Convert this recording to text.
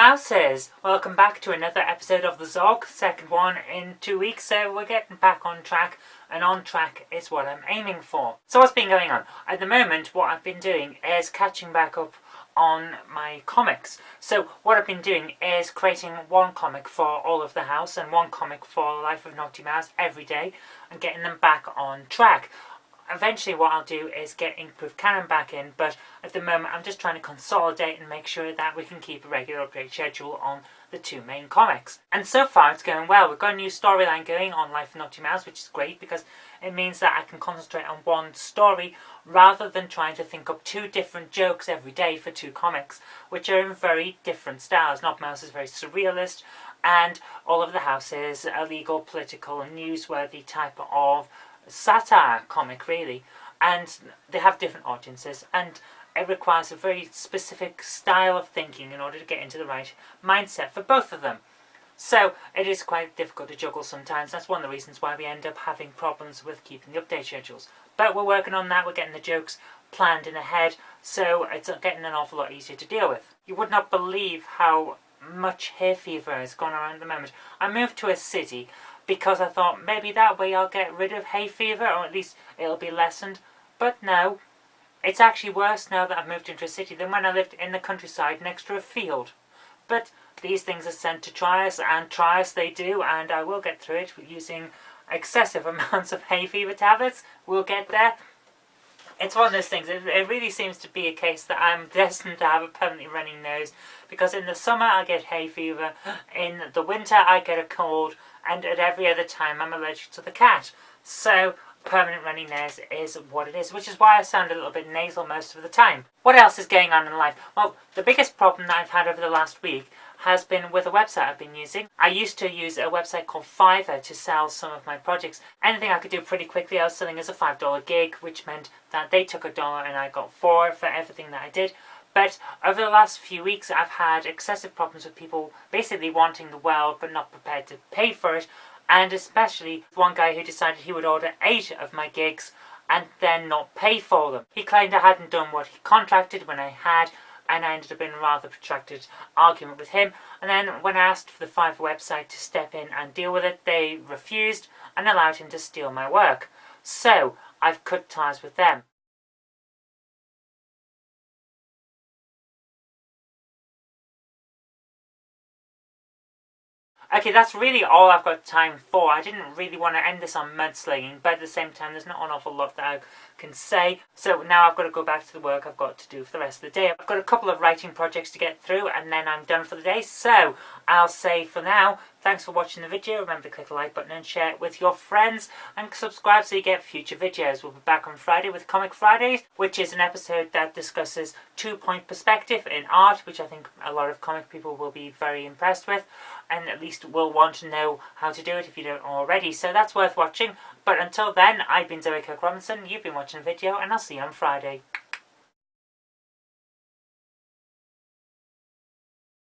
houses! Welcome back to another episode of the Zog, second one in 2 weeks, so we're getting back on track, and on track is what I'm aiming for. So what's been going on? At the moment, what I've been doing is catching back up on my comics. So what I've been doing is creating one comic for all of the house and one comic for Life of Naughty Mouse every day and getting them back on track. Eventually what I'll do is get Inkproof Canon back in, but at the moment I'm just trying to consolidate and make sure that we can keep a regular update schedule on the two main comics. And so far it's going well. We've got a new storyline going on Life of Naughty Mouse, which is great because it means that I can concentrate on one story rather than trying to think up two different jokes every day for two comics, which are in very different styles. Naughty Mouse is very surrealist, and All of the House is a legal, political and newsworthy type of satire comic, really, and they have different audiences, and it requires a very specific style of thinking in order to get into the right mindset for both of them. So it is quite difficult to juggle sometimes. That's one of the reasons why we end up having problems with keeping the update schedules, but we're working on that. We're getting the jokes planned in ahead, so it's getting an awful lot easier to deal with. You would not believe how much hay fever is going around at the moment. I moved to a city because I thought maybe that way I'll get rid of hay fever, or at least it'll be lessened. But no, it's actually worse now that I've moved into a city than when I lived in the countryside next to a field. But these things are sent to try us, and try us they do, and I will get through it using excessive amounts of hay fever tablets. We'll get there. It's one of those things, it really seems to be a case that I'm destined to have a permanently running nose, because in the summer I get hay fever, in the winter I get a cold, and at every other time I'm allergic to the cat. So permanent running nose is what it is, which is why I sound a little bit nasal most of the time. What else is going on in life? Well, the biggest problem that I've had over the last week has been with a website I've been using. I used to use a website called Fiverr to sell some of my projects. Anything I could do pretty quickly I was selling as a $5 gig, which meant that they took $1 and I got $4 for everything that I did. But over the last few weeks I've had excessive problems with people basically wanting the world but not prepared to pay for it, and especially one guy who decided he would order 8 of my gigs and then not pay for them. He claimed I hadn't done what he contracted when I had, and I ended up in a rather protracted argument with him. And then when I asked for the Fiverr website to step in and deal with it, they refused and allowed him to steal my work. So I've cut ties with them. Okay, that's really all I've got time for. I didn't really want to end this on mudslinging, but at the same time there's not an awful lot that I can say. So now I've got to go back to the work I've got to do for the rest of the day. I've got a couple of writing projects to get through and then I'm done for the day. So I'll say for now, thanks for watching the video. Remember to click the like button and share it with your friends, and subscribe so you get future videos. We'll be back on Friday with Comic Fridays, which is an episode that discusses two-point perspective in art, which I think a lot of comic people will be very impressed with, and at least will want to know how to do it if you don't already. So that's worth watching. But until then, I've been Kirk-Robinson, you've been watching a video, and I'll see you on Friday.